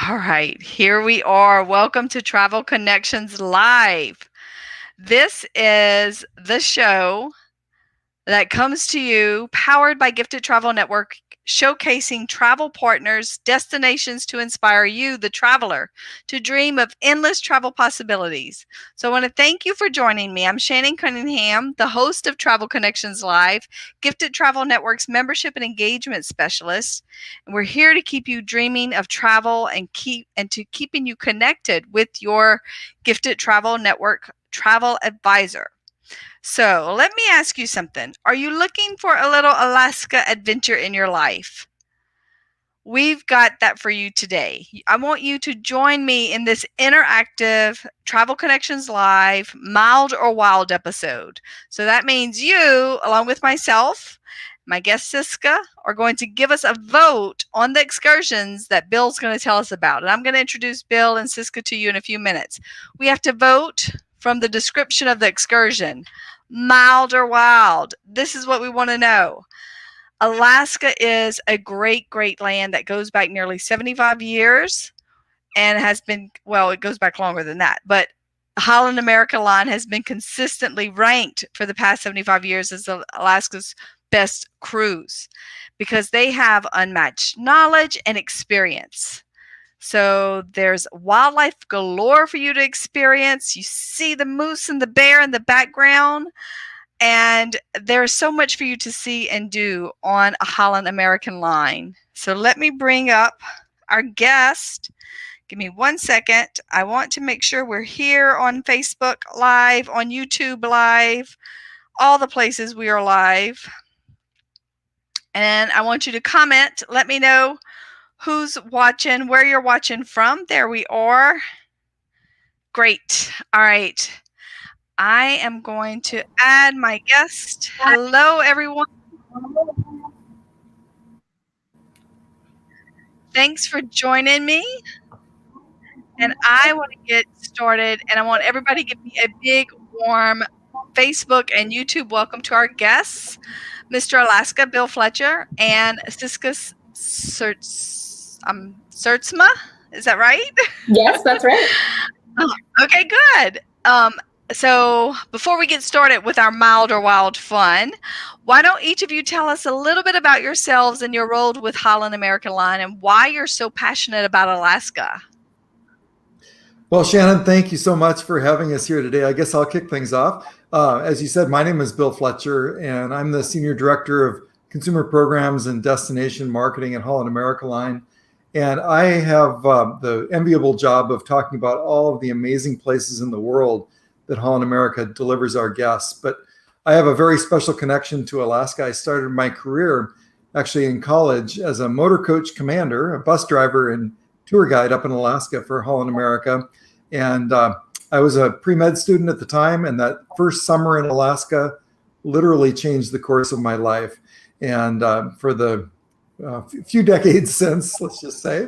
All right, here we are. Welcome to Travel Connections Live. This is the show that comes to you powered by Gifted Travel Network, showcasing travel partners, destinations to inspire you, the traveler, to dream of endless travel possibilities. So I want to thank you for joining me. I'm Shannon Cunningham, the host of Travel Connections Live, Gifted Travel Network's membership and engagement specialist. And we're here to keep you dreaming of travel and keeping you connected with your Gifted Travel Network travel advisor. So let me ask you something. Are you looking for a little Alaska adventure in your life? We've got that for you today. I want you to join me in this interactive Travel Connections Live mild or wild episode. So that means you, along with myself, my guest Ciska, are going to give us a vote on the excursions that Bill's going to tell us about. And I'm going to introduce Bill and Ciska to you in a few minutes. We have to vote from the description of the excursion. Mild or wild? This is what we want to know. Alaska is a great, great land that goes back nearly 75 years and has been, well, it goes back longer than that, but Holland America line has been consistently ranked for the past 75 years as Alaska's best cruise because they have unmatched knowledge and experience. So there's wildlife galore for you to experience. You see the moose and the bear in the background. And there's so much for you to see and do on a Holland American line. So let me bring up our guest. Give me 1 second. I want to make sure we're here on Facebook Live, on YouTube Live, all the places we are live. And I want you to comment. Let me know who's watching, where you're watching from. There we are. Great. All right. I am going to add my guest. Hello, everyone. Thanks for joining me. And I want to get started, and I want everybody to give me a big, warm Facebook and YouTube welcome to our guests, Mr. Alaska, Bill Fletcher, and Ciska Sertsma. Is that right? Yes, that's right. Okay, good. So before we get started with our mild or wild fun, why don't each of you tell us a little bit about yourselves and your role with Holland America Line and why you're so passionate about Alaska? Well, Shannon, thank you so much for having us here today. I guess I'll kick things off. As you said, my name is Bill Fletcher, and I'm the Senior Director of Consumer Programs and Destination Marketing at Holland America Line. And I have the enviable job of talking about all of the amazing places in the world that Holland America delivers our guests. But I have a very special connection to Alaska. I started my career actually in college as a motor coach commander, a bus driver and tour guide up in Alaska for Holland America. And I was a pre-med student at the time, and that first summer in Alaska literally changed the course of my life. And for the few decades since, let's just say,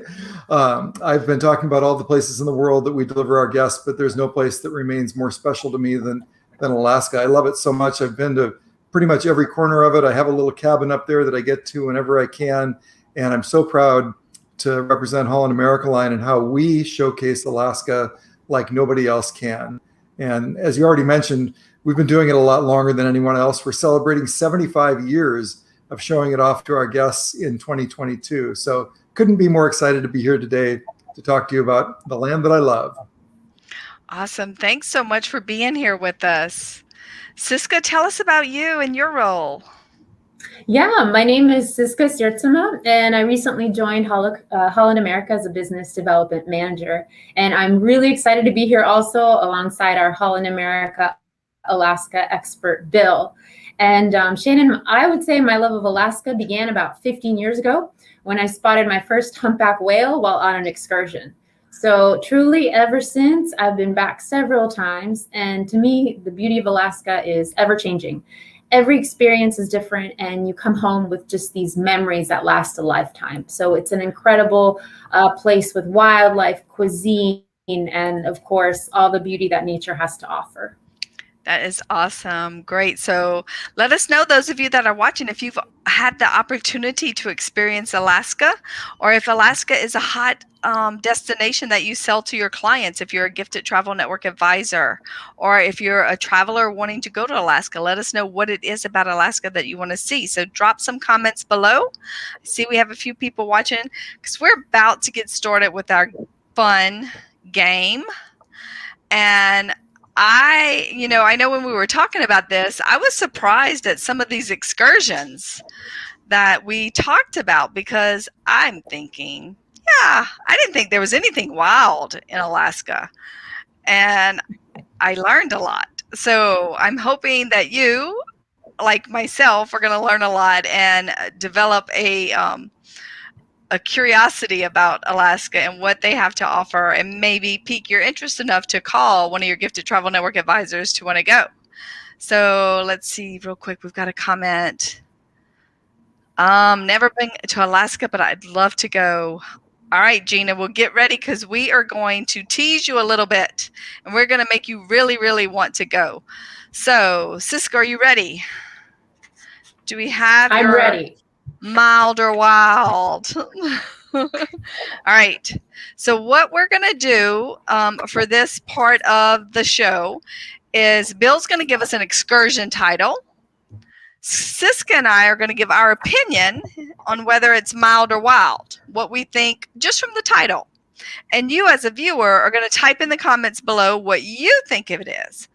I've been talking about all the places in the world that we deliver our guests, but there's no place that remains more special to me than Alaska. I love it so much. I've been to pretty much every corner of it. I have a little cabin up there that I get to whenever I can, and I'm so proud to represent Holland America Line and how we showcase Alaska like nobody else can. And as you already mentioned, we've been doing it a lot longer than anyone else. We're celebrating 75 years of showing it off to our guests in 2022. So couldn't be more excited to be here today to talk to you about the land that I love. Awesome. Thanks so much for being here with us. Ciska, tell us about you and your role. Yeah, my name is Ciska Sertsma, and I recently joined Holland America as a business development manager. And I'm really excited to be here also alongside our Holland America Alaska expert, Bill. And Shannon, I would say my love of Alaska began about 15 years ago when I spotted my first humpback whale while on an excursion. So truly, ever since, I've been back several times. And to me, the beauty of Alaska is ever changing. Every experience is different, and you come home with just these memories that last a lifetime. So it's an incredible place with wildlife, cuisine, and of course, all the beauty that nature has to offer. That is awesome. Great. So let us know, those of you that are watching, if you've had the opportunity to experience Alaska, or if Alaska is a hot destination that you sell to your clients, if you're a Gifted Travel Network advisor, or if you're a traveler wanting to go to Alaska, let us know what it is about Alaska that you want to see. So drop some comments below. I see we have a few people watching because we're about to get started with our fun game. And I know when we were talking about this, I was surprised at some of these excursions that we talked about, because I'm thinking, yeah, I didn't think there was anything wild in Alaska. And I learned a lot. So I'm hoping that you, like myself, are going to learn a lot and develop a curiosity about Alaska and what they have to offer, and maybe pique your interest enough to call one of your Gifted Travel Network advisors to want to go. So let's see real quick. We've got a comment. Never been to Alaska, but I'd love to go. All right, Gina, we'll get ready because we are going to tease you a little bit, and we're going to make you really, really want to go. So, Ciska, are you ready? Do we have I'm ready. Mild or wild? All right. So what we're going to do for this part of the show is Bill's going to give us an excursion title. Ciska and I are going to give our opinion on whether it's mild or wild, what we think just from the title. And you as a viewer are going to type in the comments below what you think of it is.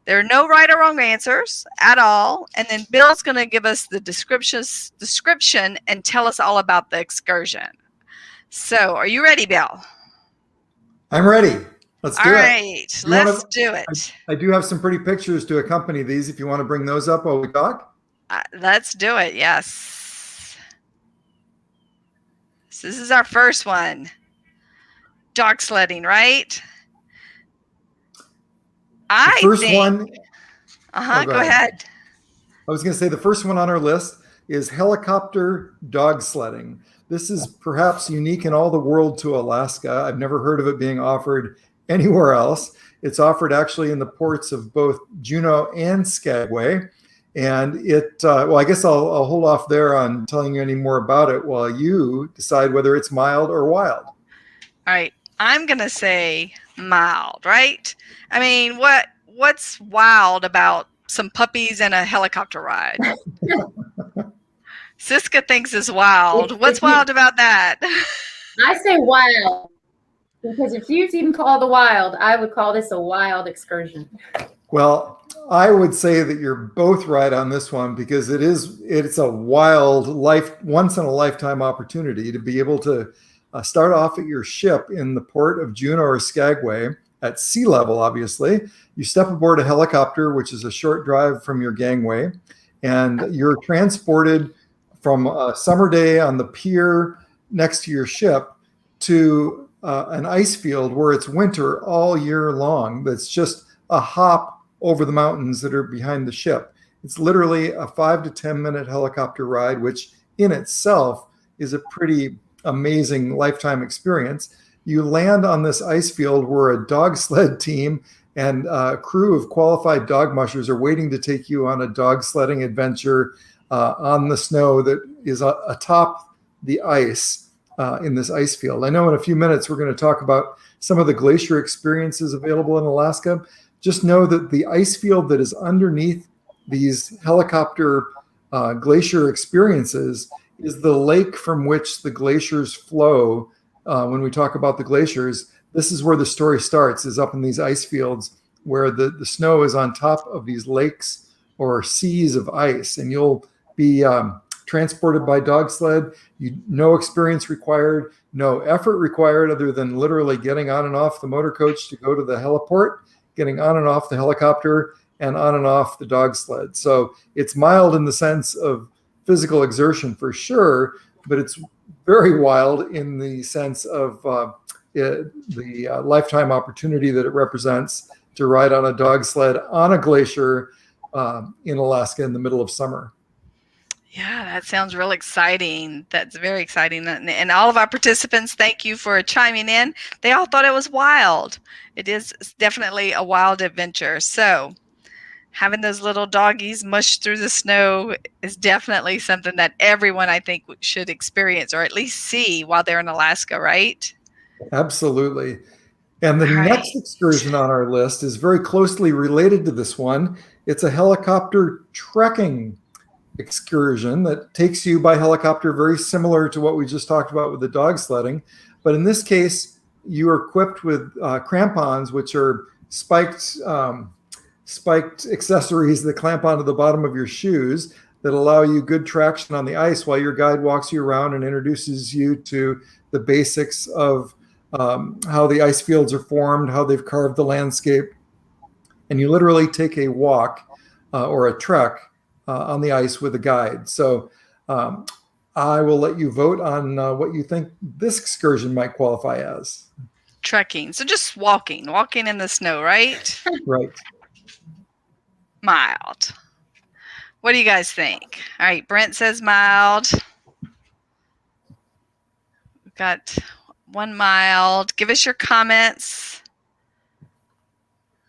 There are no right or wrong answers at all. And then Bill's going to give us the description and tell us all about the excursion. So are you ready, Bill? I'm ready. Let's do it. All right, let's do it. I do have some pretty pictures to accompany these if you want to bring those up while we talk. Let's do it, yes. So this is our first one. Dog sledding, right? Go ahead. I was going to say the first one on our list is helicopter dog sledding. This is perhaps unique in all the world to Alaska. I've never heard of it being offered anywhere else. It's offered actually in the ports of both Juneau and Skagway. And I guess I'll hold off there on telling you any more about it while you decide whether it's mild or wild. All right. I'm going to say mild, right? I mean, what's wild about some puppies and a helicopter ride? Ciska thinks is wild. What's wild about that? I say wild, because if you even call the wild, I would call this a wild excursion. Well, I would say that you're both right on this one, because it's a wild once in a lifetime opportunity to be able to start off at your ship in the port of Juneau or Skagway at sea level. Obviously, you step aboard a helicopter, which is a short drive from your gangway, and you're transported from a summer day on the pier next to your ship to an ice field where it's winter all year long. That's just a hop over the mountains that are behind the ship. It's literally a 5 to 10 minute helicopter ride, which in itself is a pretty amazing lifetime experience. You land on this ice field where a dog sled team and a crew of qualified dog mushers are waiting to take you on a dog sledding adventure on the snow that is atop the ice in this ice field. I know in a few minutes we're going to talk about some of the glacier experiences available in Alaska. Just know that the ice field that is underneath these helicopter glacier experiences is the lake from which the glaciers flow. When we talk about the glaciers, this is where the story starts, is up in these ice fields where the snow is on top of these lakes or seas of ice, and you'll be transported by dog sled. No experience required, no effort required other than literally getting on and off the motor coach to go to the heliport, getting on and off the helicopter, and on and off the dog sled. So it's mild in the sense of physical exertion for sure, but it's very wild in the sense of the lifetime opportunity that it represents to ride on a dog sled on a glacier in Alaska in the middle of summer. Yeah, that sounds real exciting. That's very exciting. And all of our participants, thank you for chiming in. They all thought it was wild. It is definitely a wild adventure. So having those little doggies mush through the snow is definitely something that everyone, I think, should experience or at least see while they're in Alaska, right? Absolutely. And the All right. next excursion on our list is very closely related to this one. It's a helicopter trekking excursion that takes you by helicopter, very similar to what we just talked about with the dog sledding. But in this case, you are equipped with crampons, which are spiked accessories that clamp onto the bottom of your shoes that allow you good traction on the ice while your guide walks you around and introduces you to the basics of how the ice fields are formed, how they've carved the landscape. And you literally take a walk or a trek on the ice with a guide. So I will let you vote on what you think this excursion might qualify as. Trekking. So just walking in the snow, right? Right. Mild. What do you guys think? All right, Brent says mild. We've got one mild. Give us your comments.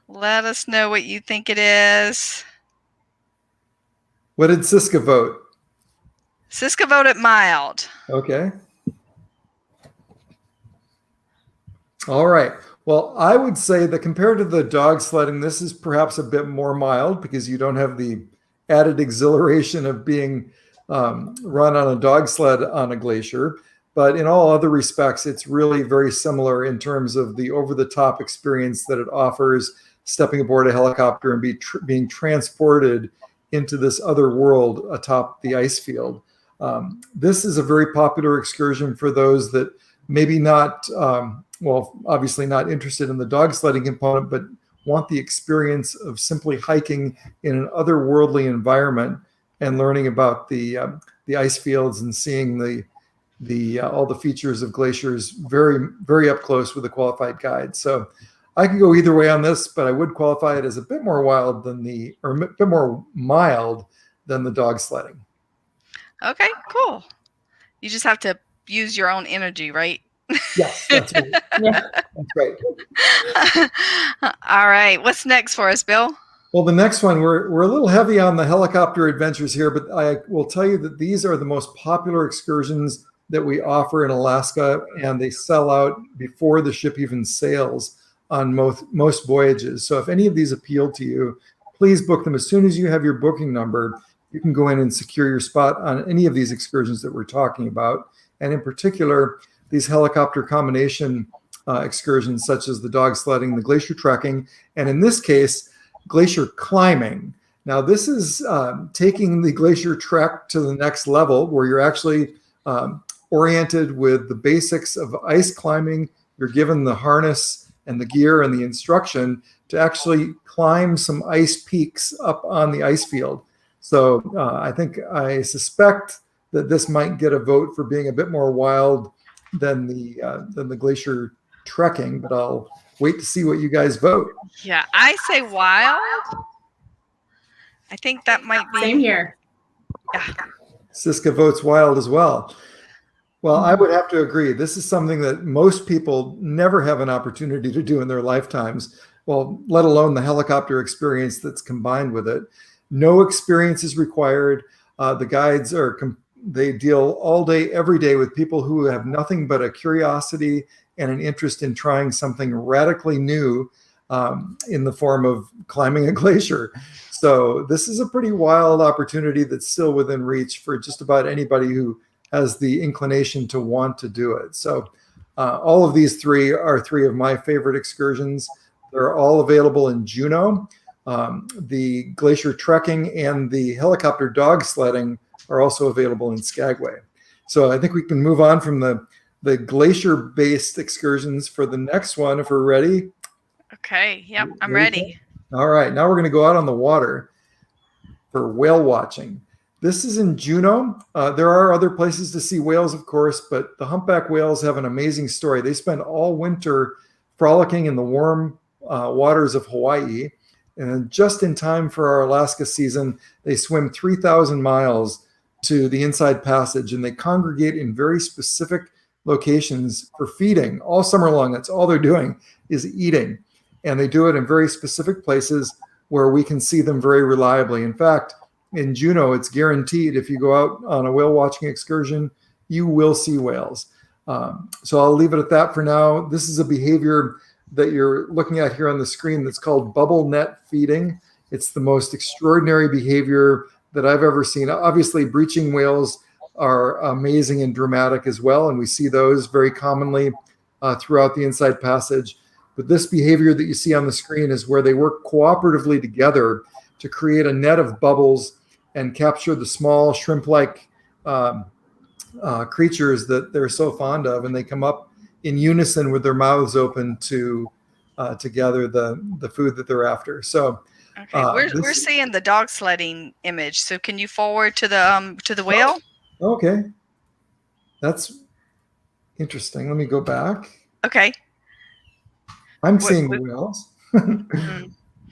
Let us know what you think it is. What did Ciska vote? Ciska voted mild. Okay. All right. Well, I would say that compared to the dog sledding, this is perhaps a bit more mild because you don't have the added exhilaration of being run on a dog sled on a glacier. But in all other respects, it's really very similar in terms of the over-the-top experience that it offers, stepping aboard a helicopter and being transported into this other world atop the ice field. This is a very popular excursion for those that maybe not, obviously not interested in the dog sledding component, but want the experience of simply hiking in an otherworldly environment and learning about the ice fields and seeing all the features of glaciers very, very up close with a qualified guide. So I could go either way on this, but I would qualify it as a bit more mild than the dog sledding. Okay, cool. You just have to use your own energy, right? Yes, that's right. Yeah, that's right. All right, what's next for us, Bill? Well, the next one, we're a little heavy on the helicopter adventures here, but I will tell you that these are the most popular excursions that we offer in Alaska, and they sell out before the ship even sails on most voyages. So if any of these appeal to you, please book them. As soon as you have your booking number, you can go in and secure your spot on any of these excursions that we're talking about. And in particular, these helicopter combination excursions, such as the dog sledding, the glacier trekking, and in this case, glacier climbing. Now, this is taking the glacier trek to the next level where you're actually oriented with the basics of ice climbing. You're given the harness and the gear and the instruction to actually climb some ice peaks up on the ice field. So I suspect that this might get a vote for being a bit more wild than the glacier trekking, but I'll wait to see what you guys vote. Yeah, I say wild. I think that might be. Same here. Yeah. Ciska votes wild as well. Well, I would have to agree. This is something that most people never have an opportunity to do in their lifetimes, well, let alone the helicopter experience that's combined with it. No experience is required. The guides they deal all day, every day with people who have nothing but a curiosity and an interest in trying something radically new in the form of climbing a glacier. So this is a pretty wild opportunity that's still within reach for just about anybody who has the inclination to want to do it. So all of these three are three of my favorite excursions. They're all available in Juneau. The glacier trekking and the helicopter dog sledding are also available in Skagway. So I think we can move on from the glacier-based excursions for the next one if we're ready. Okay, yep, I'm ready. All right, now we're going to go out on the water for whale watching. This is in Juneau. There are other places to see whales, of course, but the humpback whales have an amazing story. They spend all winter frolicking in the warm waters of Hawaii. And just in time for our Alaska season, they swim 3,000 miles to the Inside Passage, and they congregate in very specific locations for feeding all summer long. That's all they're doing is eating. And they do it in very specific places where we can see them very reliably. In fact, in Juneau, it's guaranteed if you go out on a whale watching excursion, you will see whales. So I'll leave it at that for now. This is a behavior that you're looking at here on the screen that's called bubble net feeding. It's the most extraordinary behavior that I've ever seen. Obviously, breaching whales are amazing and dramatic as well, and we see those very commonly throughout the Inside Passage. But this behavior that you see on the screen is where they work cooperatively together to create a net of bubbles and capture the small shrimp-like creatures that they're so fond of, and they come up in unison with their mouths open to gather the food that they're after. So, okay, we're seeing the dog sledding image. So, can you forward to the whale? Okay, that's interesting. Let me go back. Okay, I'm seeing the whales.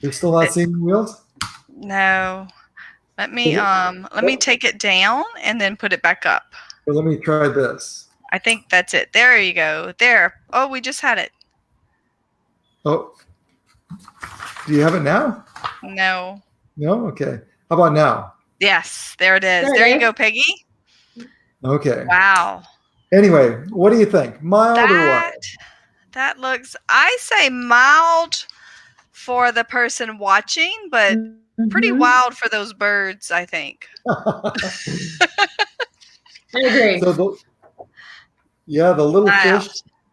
You're still not seeing the whales? No. Let me take it down and then put it back up. Well, let me try this. I think that's it. There you go. There. Oh, we just had it. Oh, do you have it now? No. No? Okay. How about now? Yes, there it is. There you go, Peggy. Okay. Wow. Anyway, what do you think? Mild or wild? That looks, I say mild for the person watching, but pretty wild for those birds, I think. I agree. So the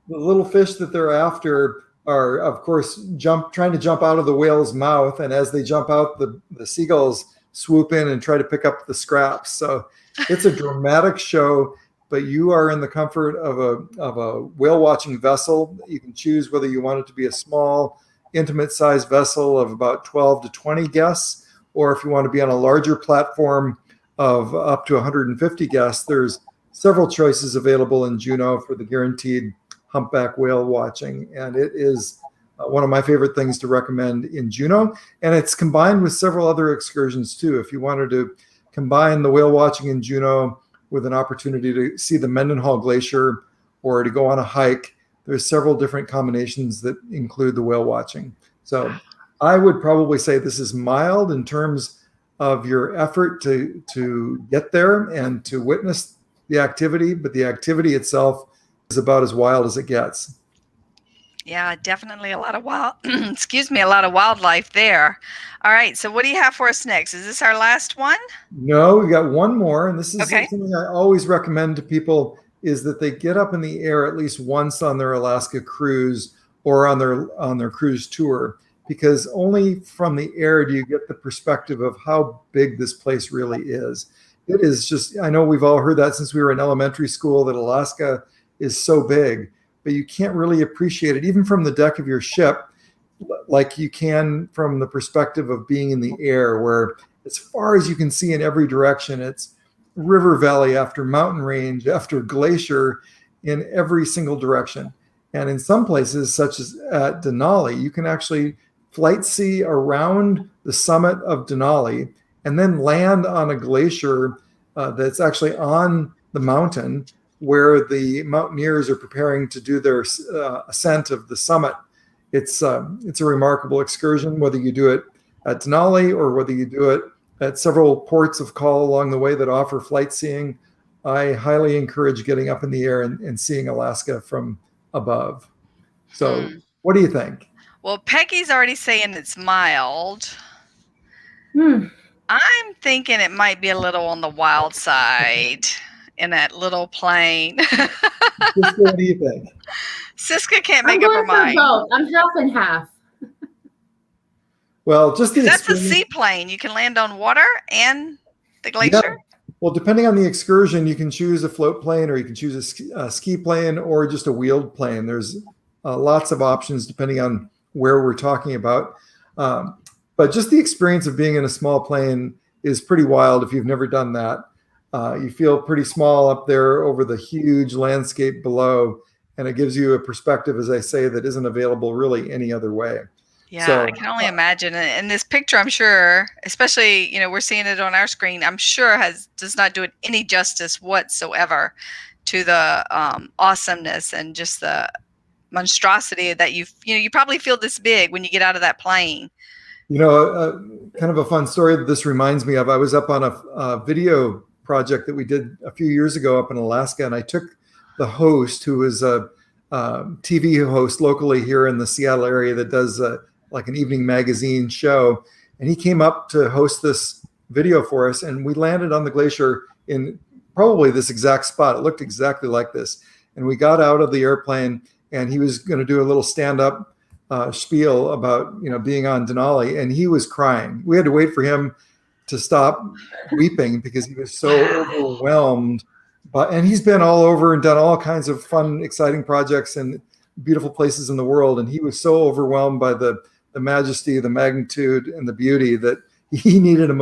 little fish that they're after are, of course, trying to jump out of the whale's mouth, and as they jump out, the seagulls swoop in and try to pick up the scraps. So it's a dramatic show, but you are in the comfort of a whale watching vessel. You can choose whether you want it to be a small, intimate sized vessel of about 12 to 20 guests, or if you want to be on a larger platform of up to 150 guests. There's several choices available in Juneau for the guaranteed humpback whale watching, and it is one of my favorite things to recommend in Juneau. And it's combined with several other excursions too. If you wanted to combine the whale watching in Juneau with an opportunity to see the Mendenhall Glacier or to go on a hike, there's several different combinations that include the whale watching. So I would probably say this is mild in terms of your effort to get there and to witness the activity, but the activity itself is about as wild as it gets. Yeah, definitely a lot of a lot of wildlife there. All right, so what do you have for us next? Is this our last one? No, we got one more, and this is okay. Something I always recommend to people is that they get up in the air at least once on their Alaska cruise or on their cruise tour, because only from the air do you get the perspective of how big this place really is. It is just, I know we've all heard that since we were in elementary school, that Alaska is so big, but you can't really appreciate it even from the deck of your ship like you can from the perspective of being in the air, where as far as you can see in every direction, it's river valley after mountain range after glacier in every single direction. And in some places, such as at Denali, you can actually flight see around the summit of Denali and then land on a glacier that's actually on the mountain where the mountaineers are preparing to do their ascent of the summit. It's a remarkable excursion, whether you do it at Denali or whether you do it at several ports of call along the way that offer flight seeing. I highly encourage getting up in the air and seeing Alaska from above. So what do you think? Well, Peggy's already saying it's mild. I'm thinking it might be a little on the wild side in that little plane. Ciska, what do you think? Ciska can't make up her mind. Both. I'm half and half. Well, just that's a seaplane. You can land on water and the glacier. Yeah. Well, depending on the excursion, you can choose a float plane, or you can choose a ski plane, or just a wheeled plane. There's lots of options depending on where we're talking about. But just the experience of being in a small plane is pretty wild if you've never done that. You feel pretty small up there over the huge landscape below, and it gives you a perspective, as I say, that isn't available really any other way. Yeah, so, I can only imagine. And this picture, I'm sure, especially, we're seeing it on our screen, I'm sure does not do it any justice whatsoever to the awesomeness and just the monstrosity that you probably feel this big when you get out of that plane. Kind of a fun story that this reminds me of. I was up on a video project that we did a few years ago up in Alaska, and I took the host, who is a TV host locally here in the Seattle area that does like an evening magazine show, and he came up to host this video for us, and we landed on the glacier in probably this exact spot. It looked exactly like this, and we got out of the airplane, and he was going to do a little stand-up spiel about being on Denali, and he was crying. We had to wait for him to stop weeping because he was so overwhelmed. And he's been all over and done all kinds of fun, exciting projects and beautiful places in the world. And he was so overwhelmed by the majesty, the magnitude, and the beauty that he needed a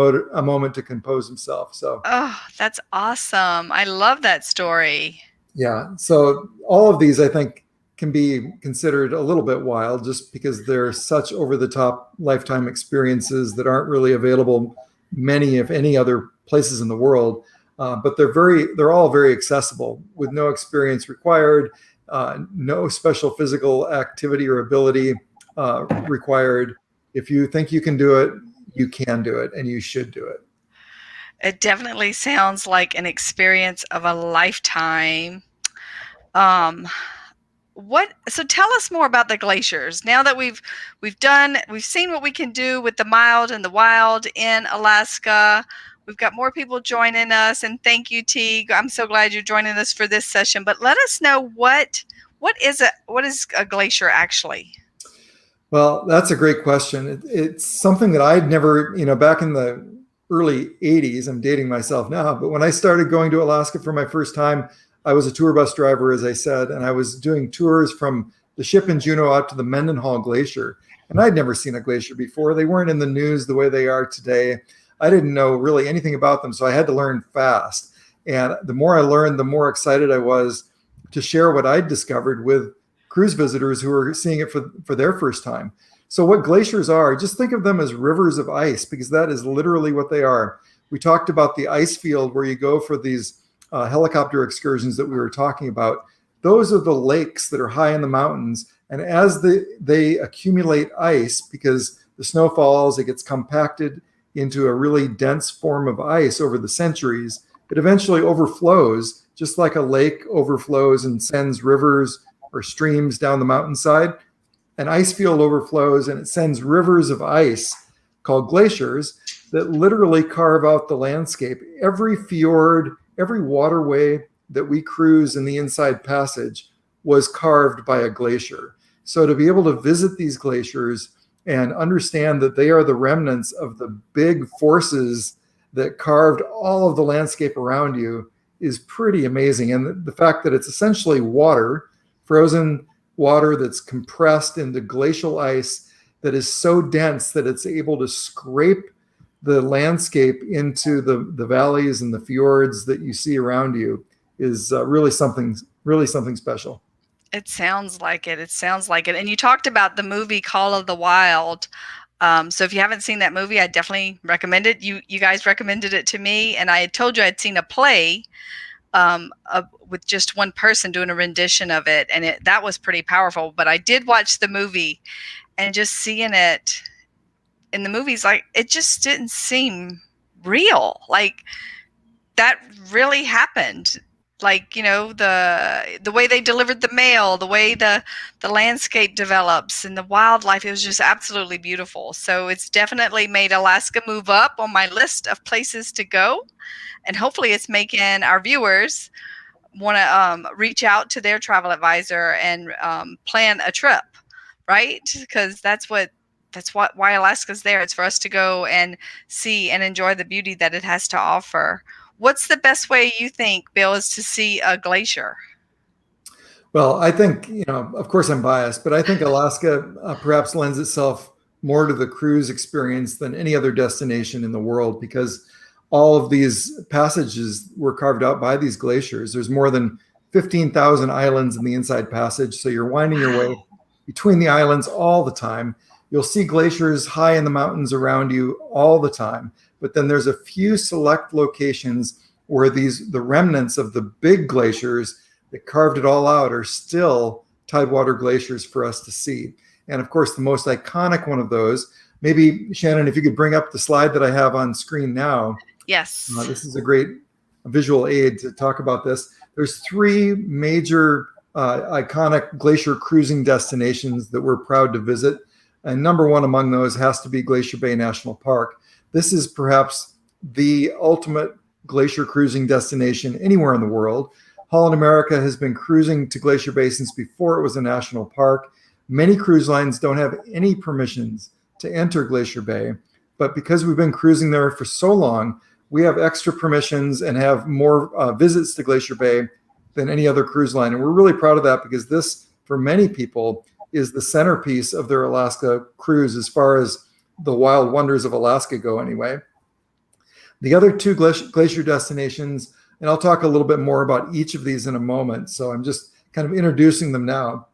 moment to compose himself. So, oh, that's awesome! I love that story. Yeah. So all of these, I think, can be considered a little bit wild just because they're such over-the-top lifetime experiences that aren't really available many, if any, other places in the world. But they're all very accessible with no experience required, no special physical activity or ability required. If you think you can do it, you can do it, and you should do it. It definitely sounds like an experience of a lifetime. So tell us more about the glaciers. Now that we've seen what we can do with the mild and the wild in Alaska. We've got more people joining us, and thank you, Teague. I'm so glad you're joining us for this session. But let us know what is a glacier actually? Well, that's a great question. It's something that I'd never, back in the early 80s, I'm dating myself now, but when I started going to Alaska for my first time, I was a tour bus driver, as I said, and I was doing tours from the ship in Juneau out to the Mendenhall Glacier. And I'd never seen a glacier before. They weren't in the news the way they are today. I didn't know really anything about them, so I had to learn fast. And the more I learned, the more excited I was to share what I'd discovered with cruise visitors who were seeing it for their first time. So what glaciers are, just think of them as rivers of ice, because that is literally what they are. We talked about the ice field where you go for these helicopter excursions that we were talking about. Those are the lakes that are high in the mountains. And as they accumulate ice, because the snow falls, it gets compacted into a really dense form of ice over the centuries, it eventually overflows, just like a lake overflows and sends rivers or streams down the mountainside. An ice field overflows and it sends rivers of ice called glaciers that literally carve out the landscape. Every fjord, every waterway that we cruise in the Inside Passage was carved by a glacier. So to be able to visit these glaciers and understand that they are the remnants of the big forces that carved all of the landscape around you is pretty amazing. And the fact that it's essentially water, frozen water that's compressed into glacial ice that is so dense that it's able to scrape the landscape into the valleys and the fjords that you see around you is really something special. It sounds like it. It sounds like it. And you talked about the movie Call of the Wild. So if you haven't seen that movie, I definitely recommend it. You guys recommended it to me, and I had told you I'd seen a play with just one person doing a rendition of it, and that was pretty powerful. But I did watch the movie, and just seeing it in the movies, like, it just didn't seem real. Like, that really happened. Like, the way they delivered the mail, the way the landscape develops and the wildlife, it was just absolutely beautiful. So it's definitely made Alaska move up on my list of places to go. And hopefully it's making our viewers want to reach out to their travel advisor and plan a trip, right? Because that's why Alaska's there. It's for us to go and see and enjoy the beauty that it has to offer. What's the best way you think, Bill, is to see a glacier? Well, I think, of course I'm biased, but I think Alaska perhaps lends itself more to the cruise experience than any other destination in the world, because all of these passages were carved out by these glaciers. There's more than 15,000 islands in the Inside Passage. So you're winding your way between the islands all the time. You'll see glaciers high in the mountains around you all the time. But then there's a few select locations where the remnants of the big glaciers that carved it all out are still tidewater glaciers for us to see. And of course, the most iconic one of those, Maybe, Shannon, if you could bring up the slide that I have on screen now. Yes. This is a great visual aid to talk about this. There's three major iconic glacier cruising destinations that we're proud to visit. And number one among those has to be Glacier Bay National Park. This is perhaps the ultimate glacier cruising destination anywhere in the world. Holland America has been cruising to Glacier Bay since before it was a national park. Many cruise lines don't have any permissions to enter Glacier Bay, but because we've been cruising there for so long, we have extra permissions and have more visits to Glacier Bay than any other cruise line. And we're really proud of that because this, for many people, is the centerpiece of their Alaska cruise as far as the wild wonders of Alaska go anyway. The other two glacier destinations, and I'll talk a little bit more about each of these in a moment, so I'm just kind of introducing them now.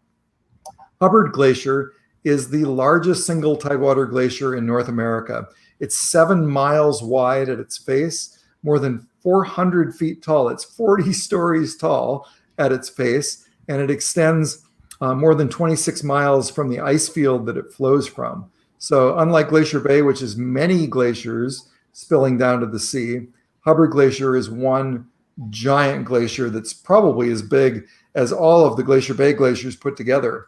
Hubbard Glacier is the largest single tidewater glacier in North America. It's 7 miles wide at its face, more than 400 feet tall. It's 40 stories tall at its face, and it extends more than 26 miles from the ice field that it flows from. So unlike Glacier Bay, which is many glaciers spilling down to the sea, Hubbard Glacier is one giant glacier that's probably as big as all of the Glacier Bay glaciers put together.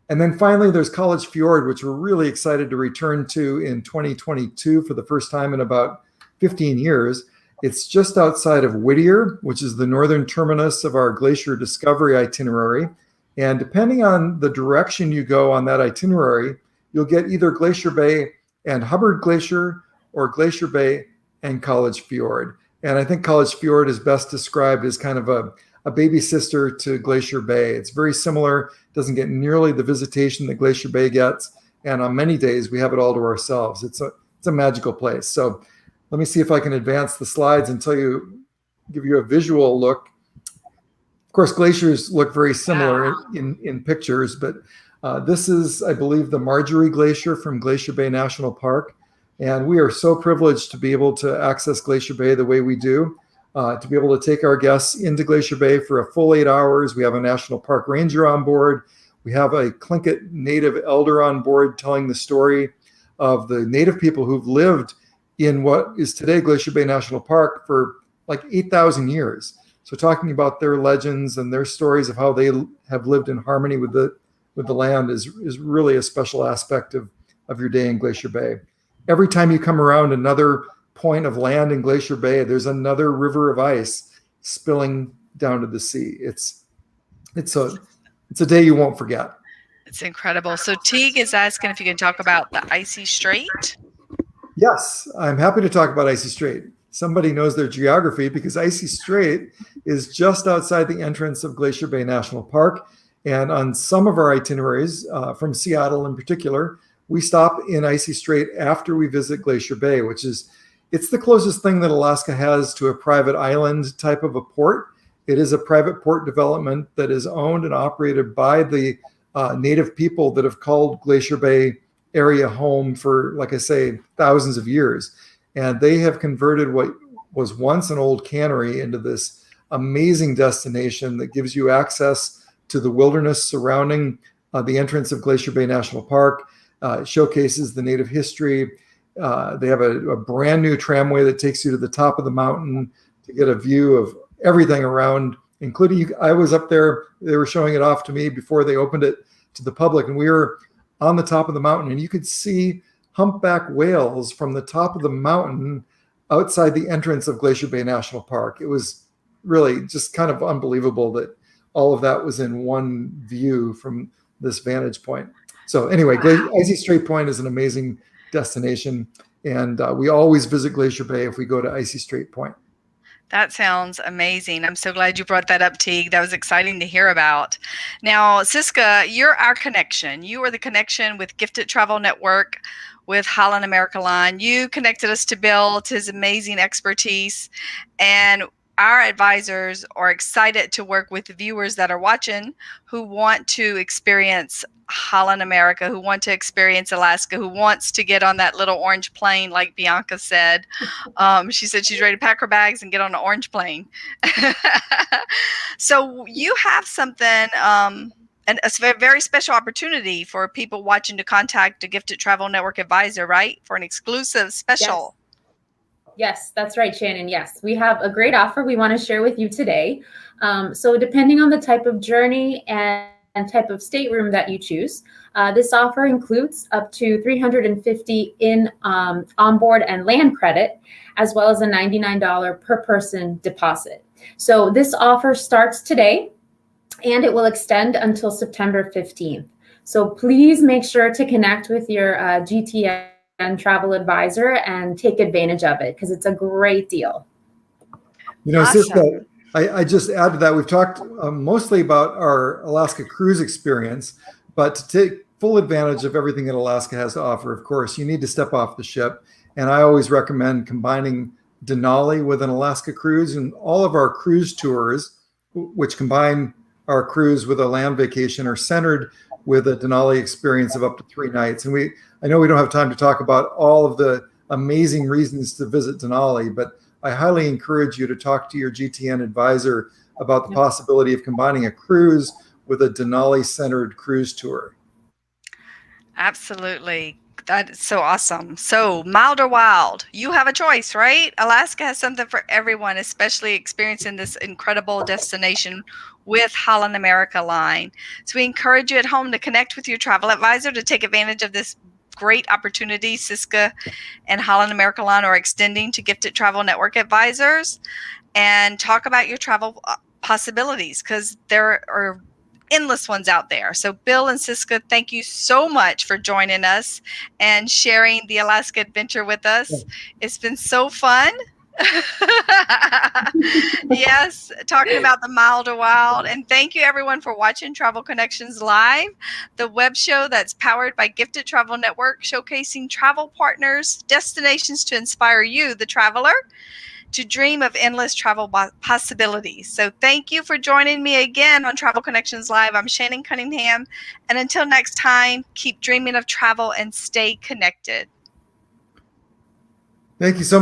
And then finally, there's College Fjord, which we're really excited to return to in 2022 for the first time in about 15 years. It's just outside of Whittier, which is the northern terminus of our glacier discovery itinerary. And depending on the direction you go on that itinerary, you'll get either Glacier Bay and Hubbard Glacier or Glacier Bay and College Fjord. And I think College Fjord is best described as kind of a baby sister to Glacier Bay. It's very similar, doesn't get nearly the visitation that Glacier Bay gets. And on many days, we have it all to ourselves. It's a magical place. So let me see if I can advance the slides and give you a visual look. Of course, glaciers look very similar in pictures, but this is, I believe, the Marjorie Glacier from Glacier Bay National Park. And we are so privileged to be able to access Glacier Bay the way we do, to be able to take our guests into Glacier Bay for a full 8 hours. We have a national park ranger on board. We have a Tlingit native elder on board telling the story of the native people who've lived in what is today Glacier Bay National Park for like 8,000 years. So talking about their legends and their stories of how they have lived in harmony with the land is really a special aspect of your day in Glacier Bay. Every time you come around another point of land in Glacier Bay, there's another river of ice spilling down to the sea. It's a day you won't forget. It's incredible. So Teague is asking if you can talk about the Icy Strait. Yes, I'm happy to talk about Icy Strait. Somebody knows their geography because Icy Strait is just outside the entrance of Glacier Bay National Park. And on some of our itineraries, from Seattle in particular, we stop in Icy Strait after we visit Glacier Bay, it's the closest thing that Alaska has to a private island type of a port. It is a private port development that is owned and operated by the native people that have called Glacier Bay area home for, like I say, thousands of years. And they have converted what was once an old cannery into this amazing destination that gives you access to the wilderness surrounding the entrance of Glacier Bay National Park. It showcases the native history. They have a brand new tramway that takes you to the top of the mountain to get a view of everything around, including, I was up there, they were showing it off to me before they opened it to the public, and we were on the top of the mountain, and you could see humpback whales from the top of the mountain outside the entrance of Glacier Bay National Park. It was really just kind of unbelievable that all of that was in one view from this vantage point. So anyway, Icy Strait Point is an amazing destination, and we always visit Glacier Bay if we go to Icy Strait Point. That sounds amazing. I'm so glad you brought that up, Teague. That was exciting to hear about. Now, Ciska, you're our connection. You are the connection with Gifted Travel Network with Holland America Line. You connected us to Bill, to his amazing expertise, and our advisors are excited to work with the viewers that are watching who want to experience Holland America, who want to experience Alaska, who wants to get on that little orange plane, like Bianca said. She said she's ready to pack her bags and get on an orange plane. So you have something, an And it's a very special opportunity for people watching to contact a Gifted Travel Network advisor, right? For an exclusive special. Yes, that's right, Shannon. Yes, we have a great offer we want to share with you today. So depending on the type of journey and type of stateroom that you choose, this offer includes up to 350 in onboard and land credit, as well as a $99 per person deposit. So this offer starts today, and it will extend until September 15th. So please make sure to connect with your GTN travel advisor and take advantage of it, because it's a great deal. Awesome. Ciska, I just add to that, we've talked mostly about our Alaska cruise experience, but to take full advantage of everything that Alaska has to offer, of course, you need to step off the ship. And I always recommend combining Denali with an Alaska cruise, and all of our cruise tours, which combine our cruise with a land vacation, are centered with a Denali experience of up to 3 nights. And I know we don't have time to talk about all of the amazing reasons to visit Denali, but I highly encourage you to talk to your GTN advisor about the possibility of combining a cruise with a Denali-centered cruise tour. Absolutely. That is so awesome. So, mild or wild, you have a choice, right? Alaska has something for everyone, especially experiencing this incredible destination with Holland America line. So we encourage you at home to connect with your travel advisor to take advantage of this great opportunity Ciska and Holland America line are extending to Gifted Travel Network advisors, and talk about your travel possibilities, because there are endless ones out there. So Bill and Ciska, thank you so much for joining us and sharing the Alaska adventure with us. It's been so fun. Yes, talking about the mild or wild. And thank you everyone for watching Travel Connections Live, the web show that's powered by Gifted Travel Network, showcasing travel partners, destinations to inspire you, the traveler, to dream of endless travel possibilities. So thank you for joining me again on Travel Connections Live. I'm Shannon Cunningham. And until next time, keep dreaming of travel and stay connected. Thank you so much.